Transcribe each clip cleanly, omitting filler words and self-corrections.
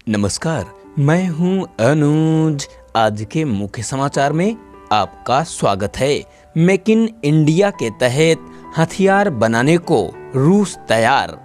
नमस्कार, मैं हूं अनुज। आज के मुख्य समाचार में आपका स्वागत है। मेक इन इंडिया के तहत हथियार बनाने को रूस तैयार।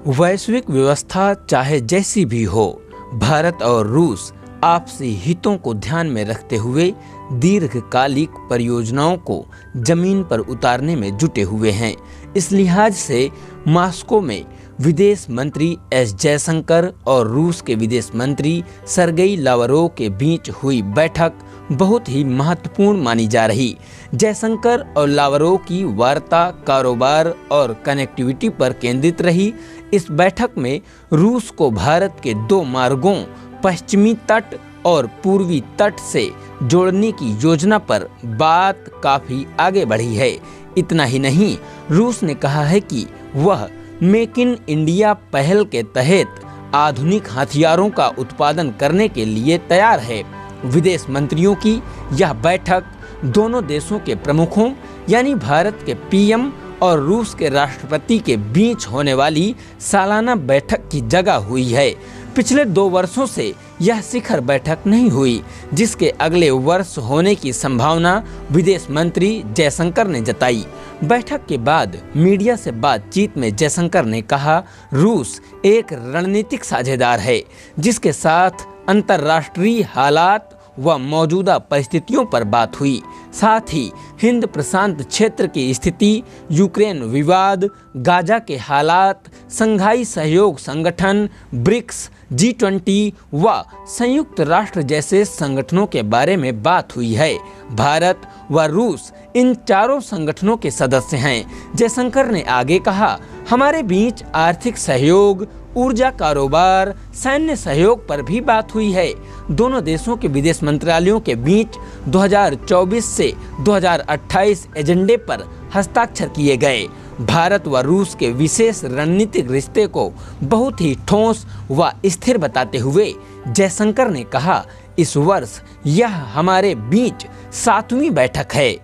वैश्विक व्यवस्था चाहे जैसी भी हो, भारत और रूस आपसी हितों को ध्यान में रखते हुए दीर्घकालिक परियोजनाओं को जमीन पर उतारने में जुटे हुए हैं। इस लिहाज से मॉस्को में विदेश मंत्री एस जयशंकर और रूस के विदेश मंत्री सरगेई लावरोव के बीच हुई बैठक बहुत ही महत्वपूर्ण मानी जा रही। जयशंकर और लावरोव की वार्ता कारोबार और कनेक्टिविटी पर केंद्रित रही। इस बैठक में रूस को भारत के दो मार्गों, पश्चिमी तट और पूर्वी तट से जोड़ने की योजना पर बात काफी आगे बढ़ी है। इतना ही नहीं, रूस ने कहा है कि वह मेक इन इंडिया पहल के तहत आधुनिक हथियारों का उत्पादन करने के लिए तैयार है। विदेश मंत्रियों की यह बैठक दोनों देशों के प्रमुखों यानी भारत के पीएम और रूस के राष्ट्रपति के बीच होने वाली सालाना बैठक की जगह हुई है। पिछले 2 वर्षों से यह शिखर बैठक नहीं हुई, जिसके अगले वर्ष होने की संभावना विदेश मंत्री जयशंकर ने जताई। बैठक के बाद मीडिया से बातचीत में जयशंकर ने कहा, रूस एक रणनीतिक साझेदार है जिसके साथ अंतर्राष्ट्रीय हालात व मौजूदा परिस्थितियों पर बात हुई। साथ ही हिंद प्रशांत क्षेत्र की स्थिति, यूक्रेन विवाद, गाजा के हालात, संघाई सहयोग संगठन, ब्रिक्स, G20 व संयुक्त राष्ट्र जैसे संगठनों के बारे में बात हुई है। भारत व रूस इन चारों संगठनों के सदस्य हैं। जयशंकर ने आगे कहा, हमारे बीच आर्थिक सहयोग, ऊर्जा कारोबार, सैन्य सहयोग पर भी बात हुई है। दोनों देशों के विदेश मंत्रालयों के बीच 2024 से 2028 एजेंडे पर हस्ताक्षर किए गए। भारत व रूस के विशेष रणनीतिक रिश्ते को बहुत ही ठोस व स्थिर बताते हुए जयशंकर ने कहा, इस वर्ष यह हमारे बीच 7वीं बैठक है।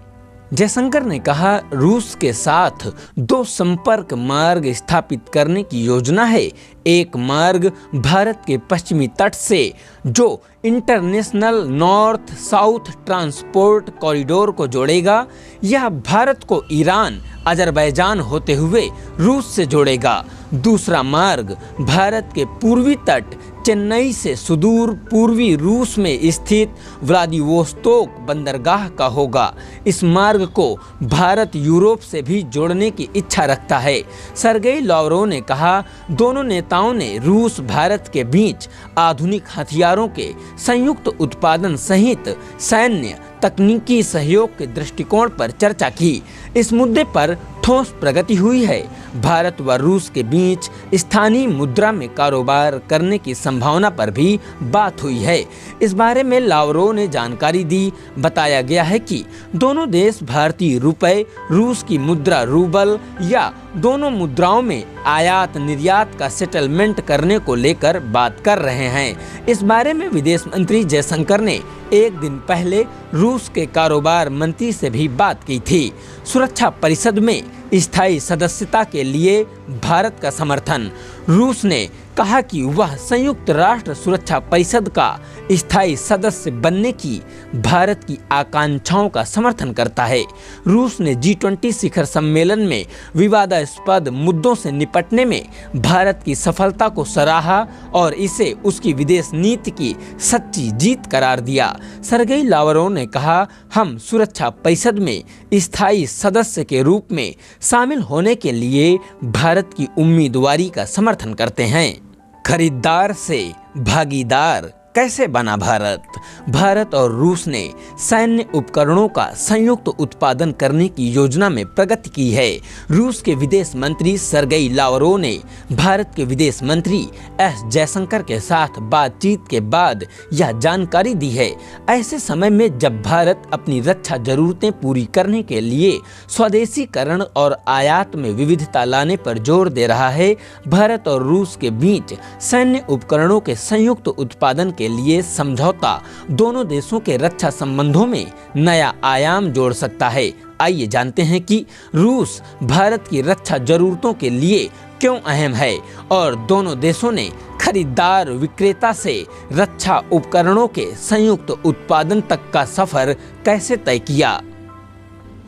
जयशंकर ने कहा, रूस के साथ 2 संपर्क मार्ग स्थापित करने की योजना है। एक मार्ग भारत के पश्चिमी तट से जो international north south transport corridor को जोड़ेगा। यह भारत को ईरान, अजरबैजान होते हुए रूस से जोड़ेगा। दूसरा मार्ग भारत के पूर्वी तट चेन्नई से सुदूर पूर्वी रूस में स्थित व्लादिवोस्तोक बंदरगाह का होगा। इस मार्ग को भारत यूरोप से भी जोड़ने की इच्छा रखता है। सरगेई लावरोव ने कहा, दोनों नेताओं ने रूस भारत के बीच आधुनिक हथियारों के संयुक्त उत्पादन सहित सैन्य तकनीकी सहयोग के दृष्टिकोण पर चर्चा की। इस मुद्दे पर ठोस प्रगति हुई है। भारत व रूस के बीच स्थानीय मुद्रा में कारोबार करने की संभावना पर भी बात हुई है। इस बारे में लावरोव ने जानकारी दी। बताया गया है कि दोनों देश भारतीय रुपए, रूस की मुद्रा रूबल या दोनों मुद्राओं में आयात निर्यात का सेटलमेंट करने को लेकर बात कर रहे हैं। इस बारे में विदेश मंत्री जयशंकर ने एक दिन पहले रूस के कारोबार मंत्री से भी बात की थी। सुरक्षा परिषद में स्थायी सदस्यता के लिए भारत का समर्थन। रूस ने कहा कि वह संयुक्त राष्ट्र सुरक्षा परिषद का स्थायी सदस्य बनने की भारत की आकांक्षाओं का समर्थन करता है। रूस ने G20 शिखर सम्मेलन में विवादास्पद मुद्दों से निपटने में भारत की सफलता को सराहा और इसे उसकी विदेश नीति की सच्ची जीत करार दिया। सरगेई लावरोव ने कहा, हम सुरक्षा परिषद में स्थायी सदस्य के रूप में शामिल होने के लिए भारत की उम्मीदवारी का समर्थन करते हैं। खरीदार से भागीदार कैसे बना भारत? भारत और रूस ने सैन्य उपकरणों का संयुक्त उत्पादन करने की योजना में प्रगति की है। रूस के विदेश मंत्री सरगेई लावरोव ने भारत के विदेश मंत्री एस जयशंकर के साथ बातचीत के बाद यह जानकारी दी है। ऐसे समय में जब भारत अपनी रक्षा जरूरतें पूरी करने के लिए स्वदेशीकरण और आयात में विविधता लाने पर जोर दे रहा है, भारत और रूस के बीच सैन्य उपकरणों के संयुक्त उत्पादन के लिए समझौता दोनों देशों के रक्षा संबंधों में नया आयाम जोड़ सकता है। आइए जानते हैं कि रूस भारत की रक्षा जरूरतों के लिए क्यों अहम है और दोनों देशों ने खरीदार विक्रेता से रक्षा उपकरणों के संयुक्त उत्पादन तक का सफर कैसे तय किया।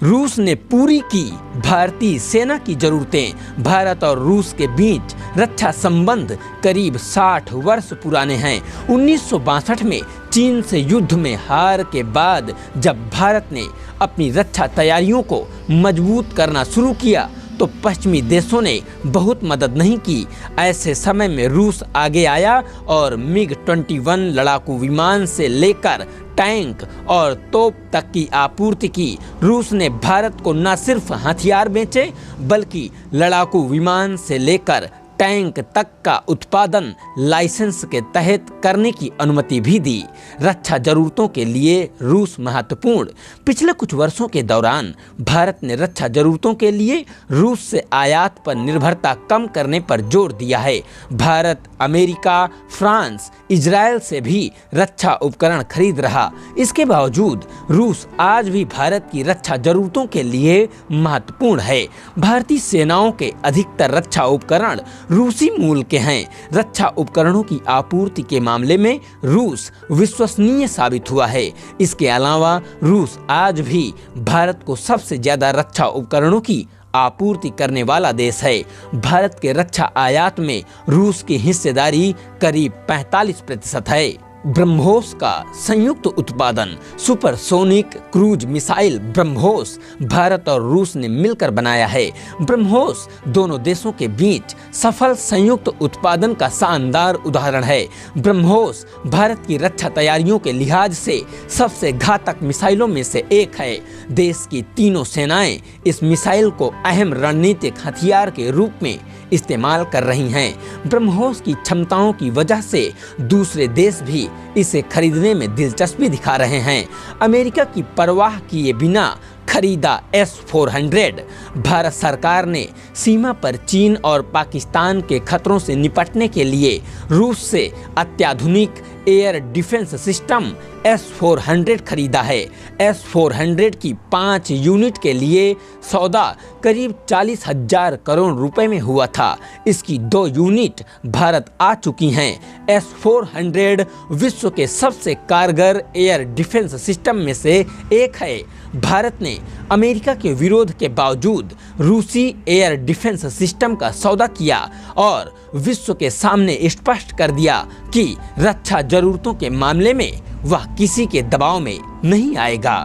रूस ने पूरी की भारतीय सेना की जरूरतें। भारत और रूस के बीच रक्षा संबंध करीब 60 वर्ष पुराने हैं। 1962 में चीन से युद्ध में हार के बाद जब भारत ने अपनी रक्षा तैयारियों को मजबूत करना शुरू किया तो पश्चिमी देशों ने बहुत मदद नहीं की। ऐसे समय में रूस आगे आया और MiG-21 लड़ाकू विमान से लेकर टैंक और तोप तक की आपूर्ति की। रूस ने भारत को न सिर्फ हथियार बेचे बल्कि लड़ाकू विमान से लेकर टैंक तक का उत्पादन लाइसेंस के तहत करने की अनुमति भी दी। रक्षा जरूरतों के लिए रूस महत्वपूर्ण। पिछले कुछ वर्षों के दौरान भारत ने रक्षा जरूरतों के लिए रूस से आयात पर निर्भरता कम करने पर जोर दिया है। भारत अमेरिका, फ्रांस, इजराइल से भी रक्षा उपकरण खरीद रहा। इसके बावजूद रूस आज भी भारत की रक्षा जरूरतों के लिए महत्वपूर्ण है। भारतीय सेनाओं के अधिकतर रक्षा उपकरण रूसी मूल के हैं। रक्षा उपकरणों की आपूर्ति के मामले में रूस विश्वसनीय साबित हुआ है। इसके अलावा रूस आज भी भारत को सबसे ज्यादा रक्षा उपकरणों की आपूर्ति करने वाला देश है। भारत के रक्षा आयात में रूस की हिस्सेदारी करीब 45% है। ब्रह्मोस का संयुक्त उत्पादन supersonic cruise missile BrahMos Bharat और रूस ने मिलकर बनाया है। ब्रह्मोस दोनों देशों के बीच सफल संयुक्त उत्पादन का शानदार उदाहरण है। ब्रह्मोस भारत की रक्षा तैयारियों के लिहाज से सबसे घातक मिसाइलों में से एक है। देश की तीनों सेनाएं इस मिसाइल को अहम रणनीतिक हथियार के रूप में इस्तेमाल कर रही हैं। ब्रह्मोस की क्षमताओं की वजह से दूसरे देश भी इसे खरीदने में दिलचस्पी दिखा रहे हैं। अमेरिका की परवाह किए बिना खरीदा S-400। भारत सरकार ने सीमा पर चीन और पाकिस्तान के खतरों से निपटने के लिए रूस से अत्याधुनिक एयर डिफेंस सिस्टम S-400 खरीदा है। S-400 की 5 यूनिट के लिए सौदा करीब 40,000 करोड़ रुपए में हुआ था। इसकी 2 यूनिट भारत आ चुकी हैं। S-400 विश्व के सबसे कारगर एयर डिफेंस सिस्टम में से एक है। भारत ने अमेरिका के विरोध के बावजूद रूसी एयर डिफेंस सिस्टम का सौदा किया और विश्व के सामने स्पष्ट कर दिया कि रक्षा जरूरतों के मामले में वह किसी के दबाव में नहीं आएगा।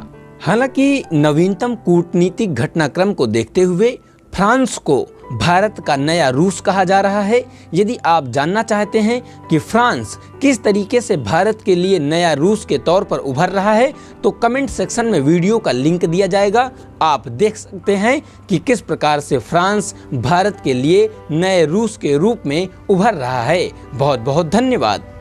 हालांकि नवीनतम कूटनीतिक घटनाक्रम को देखते हुए फ्रांस को भारत का नया रूस कहा जा रहा है। यदि आप जानना चाहते हैं कि फ्रांस किस तरीके से भारत के लिए नया रूस के तौर पर उभर रहा है तो कमेंट सेक्शन में वीडियो का लिंक दिया जाएगा। आप देख सकते हैं कि किस प्रकार से फ्रांस भारत के लिए नए रूस के रूप में उभर रहा है। बहुत बहुत धन्यवाद।